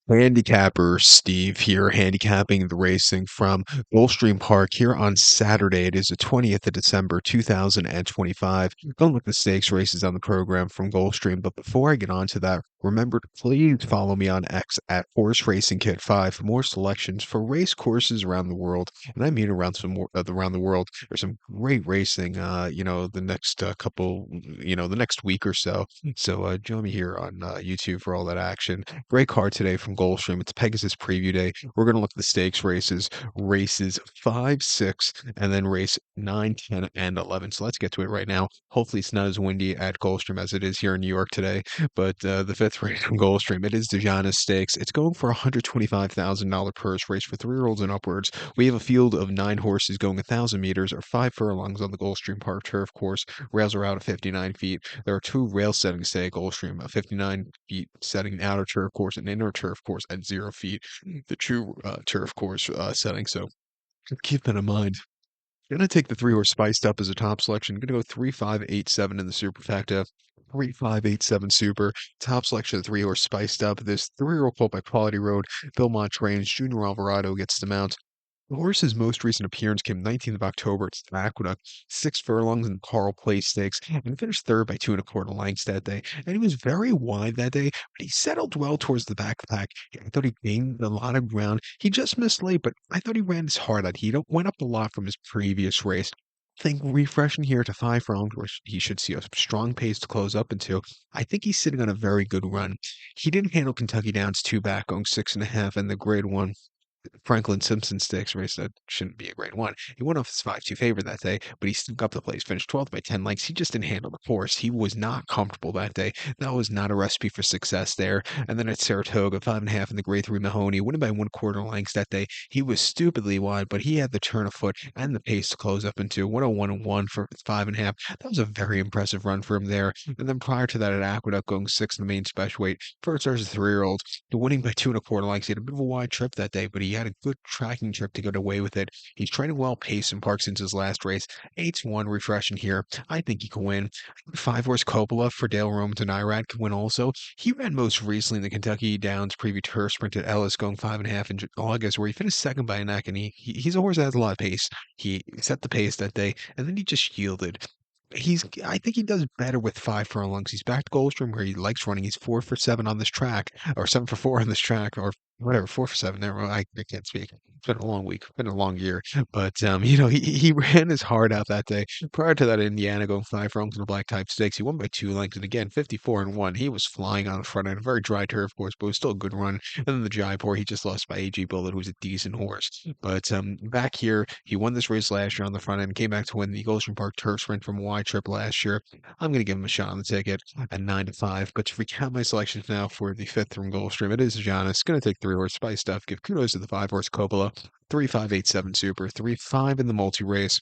Handicapper Steve here, handicapping the racing from Gulfstream Park here on Saturday. It is the 20th of December, 2025. Gonna look at the stakes races on the program from Gulfstream. But before I get on to that, remember to please follow me on X at Horse Racing Kit 5 for more selections for race courses around the world. And I mean around some more around the world. There's some great racing, the next the next week or so. So join me here on YouTube for all that action. Great card today from Gulfstream. It's Pegasus Preview Day. We're going to look at the stakes races 5, 6, and then race 9, 10, and 11. So let's get to it right now. Hopefully, it's not as windy at Gulfstream as it is here in New York today. But the fifth race from Gulfstream, it is the Janus Stakes. It's going for a $125,000 purse race for 3-year-olds and upwards. We have a field of 9 horses going 1,000 meters or 5 furlongs on the Gulfstream Park turf course. Rails are out at 59 feet. There are 2 rail settings today at Gulfstream, a 59 feet setting outer turf course and inner turf course at 0 feet, the true turf course setting. So keep that in mind. Gonna take the 3-horse spiced up as a top selection. Gonna go 3, 5, 8, 7 in the superfecta. 3, 5, 8, 7 super. Top selection of 3-horse spiced up. This 3-year-old colt by Quality Road. Belmont trains. Junior Alvarado gets the mount. The horse's most recent appearance came 19th of October at Aqueduct, 6 furlongs in the Carl Place Stakes, and finished third by 2 1/4 lengths that day. And he was very wide that day, but he settled well towards the back of the pack. I thought he gained a lot of ground. He just missed late, but I thought he ran his heart out. He went up a lot from his previous race. I think refreshing here to 5 furlongs, where he should see a strong pace to close up into. I think he's sitting on a very good run. He didn't handle Kentucky Downs 2 back, going 6.5 in the grade 1. Franklin Simpson Stakes race that shouldn't be a grade 1. He went off his 5-2 favorite that day, but he snuck up the place, finished 12th by 10 lengths. He just didn't handle the horse. He was not comfortable that day. That was not a recipe for success there. And then at Saratoga, 5.5 in the grade 3 Mahoney, winning by 1/4 lengths that day. He was stupidly wide, but he had the turn of foot and the pace to close up into 101 for 5.5. That was a very impressive run for him there. And then prior to that at Aqueduct, going 6th in the main special weight, first as a 3-year-old, winning by 2 1/4 lengths. He had a bit of a wide trip that day, but he had a good tracking trip to get away with it. He's training well pace in Park since his last race. 8-1 refreshing here. I think he can win. 5-horse Coppola for Dale Romans and Irad can win also. He ran most recently in the Kentucky Downs Preview Turf Sprint at Ellis, going 5.5 in August, where he finished second by a neck, and he's a horse that has a lot of pace. He set the pace that day, and then he just yielded. I think he does better with 5 furlongs. He's back to Goldstream where he likes running. He's 4 for 7 on this track, or 7 for 4 on this track, or whatever, 4 for 7. There, I can't speak. It's been a long week, been a long year. But he ran his heart out that day. Prior to that, Indiana going 5 furlongs in the black type stakes. He won by 2 lengths, and again, 54-1. He was flying on the front end, a very dry turf course, but it was still a good run. And then the Jaipur, he just lost by AG Bullet, who's a decent horse. But back here, he won this race last year on the front end, came back to win the Goldstream Park Turf Sprint from a wide trip last year. I'm going to give him a shot on the ticket at 9-5. But to recap my selections now for the fifth from Gulfstream, it is Janus. Going to take 3-horse Spice Stuff. Give kudos to the 5-horse Coppola. 3, 5, 8, 7 Super. 3, 5 in the multi race.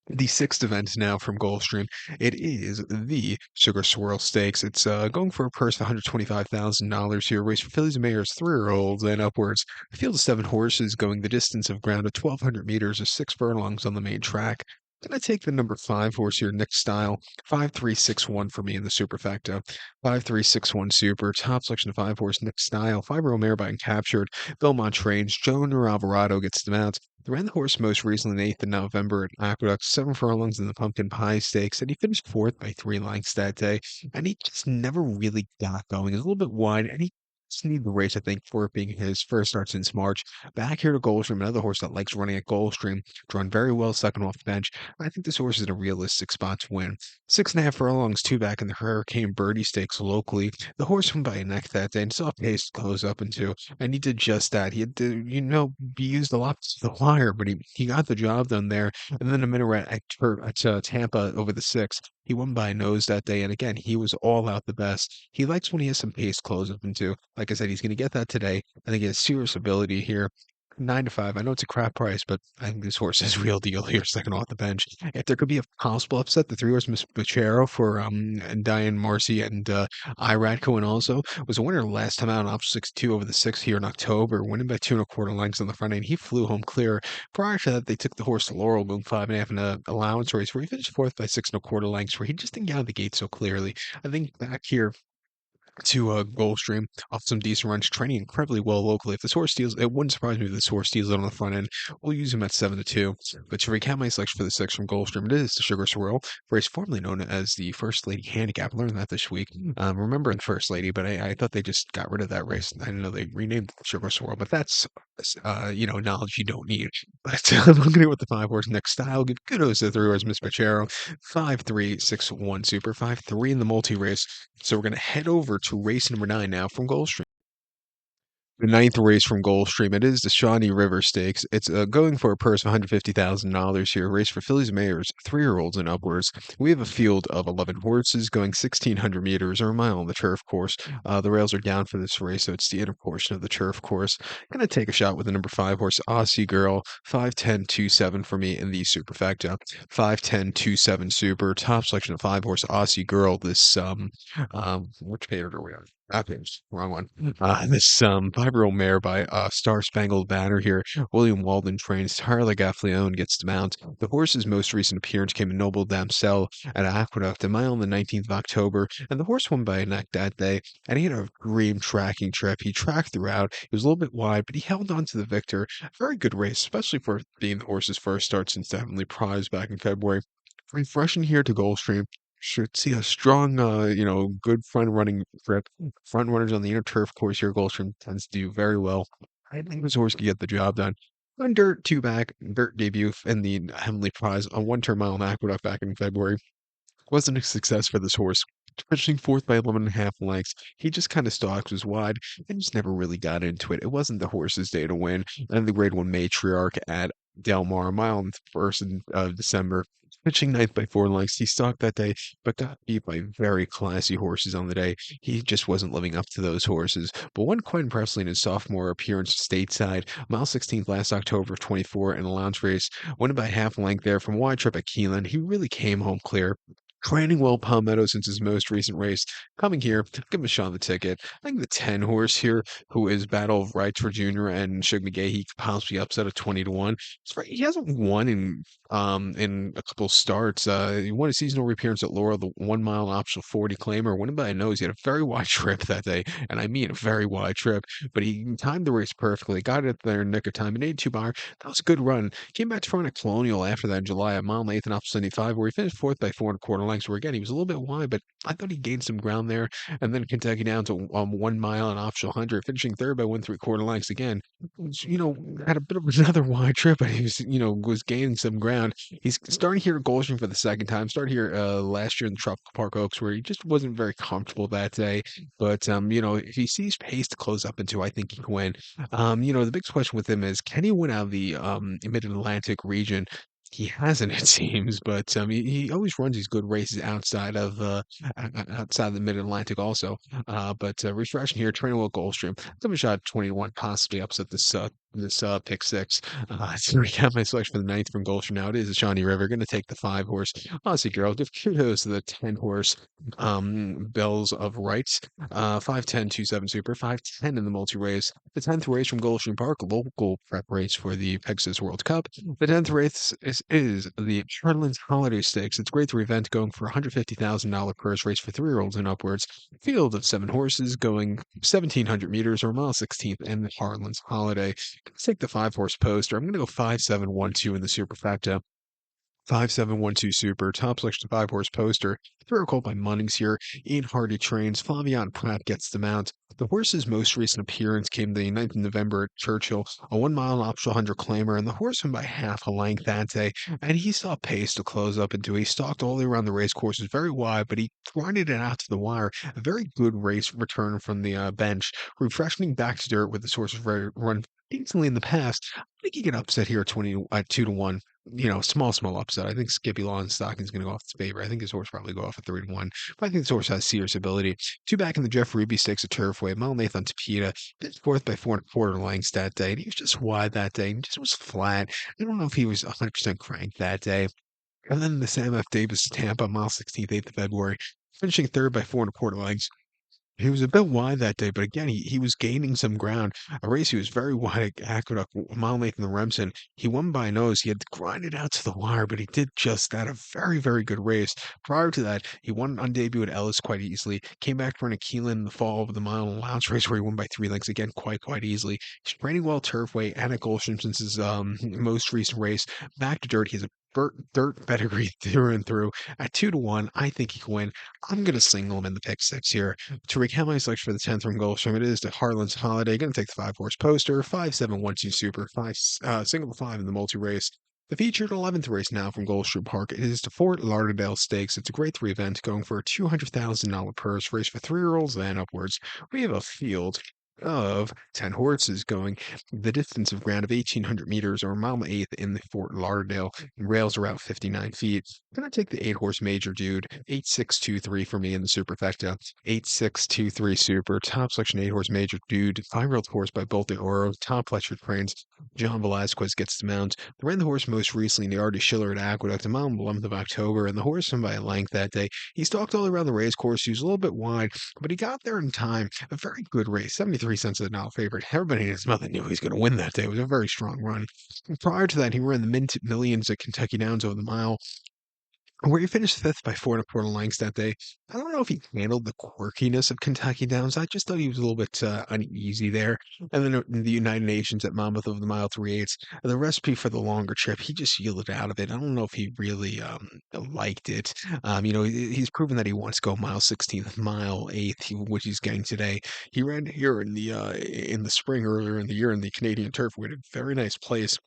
The sixth event now from Gulfstream. It is the Sugar Swirl Stakes. It's going for a purse of $125,000 here. Race for fillies and mares, 3-year-olds and upwards. A field of 7 horses going the distance of ground at 1,200 meters or 6 furlongs on the main track. Gonna take the number 5 horse here, Nick Style. 5, 3, 6, 1 for me in the superfecta. 5, 3, 6, 1 super. Top selection of 5-horse, Nick Style. 5-year-old mare by Captured. Belmont trains. Junior Alvarado gets the mount. Ran the horse most recently in 8th of November at Aqueduct, 7 furlongs in the Pumpkin Pie Stakes, and he finished 4th by 3 lengths that day. And he just never really got going. He's a little bit wide, and he just needed the race, I think, for it being his first start since March. Back here to Goldstream, another horse that likes running at Goldstream, drawn very well second off the bench. I think this horse is in a realistic spot to win. 6.5 furlongs, 2 back in the Hurricane Birdie Stakes locally. The horse won by a neck that day and saw pace to close up into, and he did just that. He had to, be used a lot to the wire, but he got the job done there. And then a minute at Tampa over the 6th. He won by a nose that day, and again, he was all out the best. He likes when he has some pace close up into. Like I said, he's going to get that today. I think he has serious ability here. 9-5. I know it's a crap price, but I think this horse is real deal here, second off the bench. If there could be a possible upset, the 3-horse Miss Bachero for and Diane Marcy and Irad Cohen also was a winner last time out on option 62 over the 6th here in October, winning by 2 1/4 lengths on the front end. He flew home clear. Prior to that, they took the horse to Laurel, moving 5.5 in an allowance race where he finished 4th by 6 1/4 lengths, where he just didn't get out of the gate so clearly. I think back here Gulfstream off some decent runs, training incredibly well locally. If this horse steals, it wouldn't surprise me if this horse steals it on the front end. We'll use him at 7-2. But to recap my selection for the six from Gulfstream, it is the Sugar Swirl, race formerly known as the First Lady Handicap. I learned that this week. Remember the First Lady, but I thought they just got rid of that race. I didn't know they renamed it the Sugar Swirl, but that's knowledge you don't need. But I'm going to go with the five horse next style. Give kudos to the three horse Miss Pachero. 5-3-6-1 Super 5-3 in the multi race. So we're going to head over to race number 9 now from Gulfstream. The ninth race from Gulfstream. It is the Shawnee River Stakes. It's going for a purse of $150,000 here. A race for fillies and mares, 3-year-olds and upwards. We have a field of 11 horses going 1,600 meters or a mile on the turf course. The rails are down for this race, so it's the inner portion of the turf course. Going to take a shot with the number 5 horse, Aussie Girl, 5-10-2-7 for me in the superfecta. 5-10-2-7 super. Top selection of 5 horse, Aussie Girl. Which page are we on? That page, wrong one. This 5-year-old mare by Star Spangled Banner here. William Walden trains. Tyler Gaffleone gets the mount. The horse's most recent appearance came in Noble Damsel at Aqueduct a mile on the 19th of October, and the horse won by a neck that day, and he had a dream tracking trip. He tracked throughout. He was a little bit wide, but he held on to the victor. Very good race, especially for being the horse's first start since the Heavenly Prize back in February. Refreshing here to Gulfstream. Should see a strong, good front running trip. Front runners on the inner turf course here, Gulfstream tends to do very well. I think this horse can get the job done. On dirt, two back, dirt debut in the Heavenly Prize on 1 turn mile in Aqueduct back in February. Wasn't a success for this horse. Finishing fourth by 11.5 lengths. He just kind of stalks, was wide, and just never really got into it. It wasn't the horse's day to win. And the grade one matriarch at Del Mar, a mile on the 1st of December. Finishing ninth by 4 lengths. He stalked that day, but got beat by very classy horses on the day. He just wasn't living up to those horses. But won quite impressively in his sophomore appearance stateside. Mile 16th last October of 24 in a lounge race. Won by half a length there from wide trip at Keeneland. He really came home clear. Training well Palmetto since his most recent race. Coming here, give him a shot on the ticket. I think the 10 horse here, who is Battle of Rights for Junior and Shug McGahee, he could possibly upset at 20-1. He hasn't won in a couple starts. He won a seasonal appearance at Laurel, the 1 mile optional 40 claimer, winning by a nose. He had a very wide trip that day, and I mean a very wide trip, but he timed the race perfectly, got it there in nick of time, and 82 bar. That was a good run. Came back to front at Colonial after that in July at mile and eighth and optional 75, where he finished fourth by 4 1/4 lengths, where again he was a little bit wide, but I thought he gained some ground there. And then Kentucky down to 1 mile and optional 100, finishing third by 1 3/4 lengths again. Had a bit of another wide trip, but he was gaining some ground. He's starting here at Gulfstream for the second time. Started here last year in the Tropical Park Oaks, where he just wasn't very comfortable that day. But if he sees pace to close up into, I think he can win. The big question with him is, can he win out of the Mid Atlantic region? He hasn't, it seems, but he always runs these good races outside of the Mid Atlantic, also. But refreshing here, training well Gulfstream. Give him a shot at 20-1, possibly upset this pick six. To recap my selection for the ninth from Gulfstream now, it is the Shawnee River. Going to take the 5 horse Aussie Girl. Give kudos to the 10 horse Bells of Rights. 5-10-2-7 Super. 5-10 in the multi race. The 10th race from Gulfstream Park, local prep race for the Pegasus World Cup. The 10th race is the Harlan's Holiday Stakes. It's a grade 3 event going for $150,000 purse, race for 3-year-olds and upwards. Field of 7 horses going 1,700 meters or mile 16th in the Harlan's Holiday. Let's take the 5 horse poster. I'm going to go 5-7-1-2 in the superfecta. 5-7-1-2 super. Top selection 5 horse poster. Throw called by Munnings here. Ian Hardy trains. Flavian Pratt gets the mount. The horse's most recent appearance came the 9th of November at Churchill, a 1 mile optional 100 claimer, and the horse went by half a length that day, and he saw pace to close up into. He stalked all the way around the race course, was very wide, but he grinded it out to the wire. A very good race return from the bench, refreshing back to dirt with the horse run decently in the past. I think he can upset here at 2-1. Small upset. I think Skippy Lawn Stocking's going to go off his favor. I think his horse probably go off at 3-1. But I think this horse has serious ability. 2 back in the Jeff Ruby Stakes at Turfway. Mile Nathan Tapita. Finished fourth by 4 1/4 lengths that day. And he was just wide that day. And just was flat. I don't know if he was 100% cranked that day. And then the Sam F. Davis Tampa, mile 16th, 8th of February. Finishing third by 4 1/4 lengths. He was a bit wide that day, but again, he was gaining some ground. A race he was very wide at Aqueduct, a mile late in the Remsen. He won by a nose. He had to grind it out to the wire, but he did just that. A very, very good race. Prior to that, he won on debut at Ellis quite easily. Came back to run a Keelan in the fall of the mile and allowance race where he won by 3 lengths again, quite easily. He's training well turfway and at Gulfstream since his most recent race. Back to dirt. He has a dirt pedigree through and through. At 2-1, I think he can win. I'm going to single him in the pick six here. To recap my selection for the 10th from Gulfstream, it is the Harlan's Holiday. Going to take the 5 horse poster, 5-7-1-2 super, single 5 in the multi race. The featured 11th race now from Gulfstream Park it is the Fort Lauderdale Stakes. It's a grade 3 event going for a $200,000 purse race for 3-year-olds and upwards. We have a field of 10 horses going the distance of ground of 1,800 meters or a mile and eighth in the Fort Lauderdale. Rails are out 59 feet. I'm going to take the 8 horse major dude, 8623 for me in the superfecta. 8623 super, top selection 8 horse major dude, 5-year-old horse by Bolt de Oro, top Fletcher trains. John Velasquez gets the mount. They ran the horse most recently in the Artie Schiller at Aqueduct, a mile on the 11th of October, and the horse won by a length that day. He stalked all around the race course. He was a little bit wide, but he got there in time. A very good race, 73 cents a dollar favorite. Everybody in his mother knew he was going to win that day. It was a very strong run. Prior to that, he ran the Mint Millions at Kentucky Downs over the mile, where he finished fifth by 4 1/4 lengths that day. I don't know if he handled the quirkiness of Kentucky Downs. I just thought he was a little bit uneasy there. And then in the United Nations at Monmouth over the mile 3/8, the recipe for the longer trip, he just yielded out of it. I don't know if he really liked it. He's proven that he wants to go mile 16th, mile 8th, which he's getting today. He ran here in the spring earlier in the year in the Canadian turf, with a very nice place.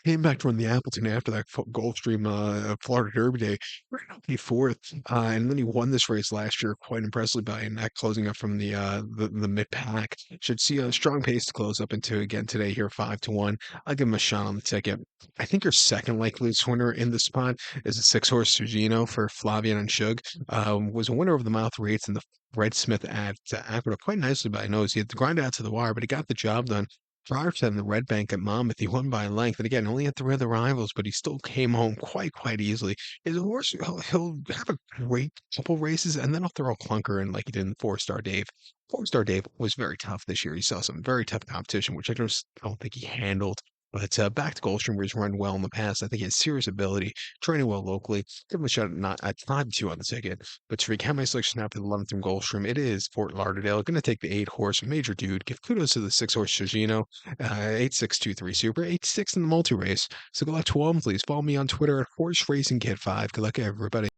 Came back to run the Appleton after that Gulfstream Florida Derby day, ran out fourth, and then he won this race last year quite impressively by a neck closing up from the mid pack. Should see a strong pace to close up into again today here 5-1. I'll give him a shot on the ticket. I think your second likeliest winner in the spot is a 6 horse Sugino for Flavian and Shug. Was a winner of the mile 3/8 in the Fred Smith at Aqueduct quite nicely by a nose. He had to grind out to the wire, but he got the job done. Prior to that, in the Red Bank at Monmouth, he won by a length, and again, only had 3 other rivals, but he still came home quite easily. His horse, he'll have a great couple races, and then he'll throw a clunker in like he did in 4 Star Dave. 4 Star Dave was very tough this year. He saw some very tough competition, which I just don't think he handled. But back to Gulfstream, where he's run well in the past. I think he has serious ability, training well locally. Give him a shot at 5-2 on the ticket. But to recap my selection now for the 11th from Gulfstream, it is Fort Lauderdale. Going to take the 8 horse major dude. Give kudos to the 6 horse Shigino, 8623 Super, 86 in the multi race. So go out to one, please. Follow me on Twitter at Horse Racing Kid 5. Good luck, everybody.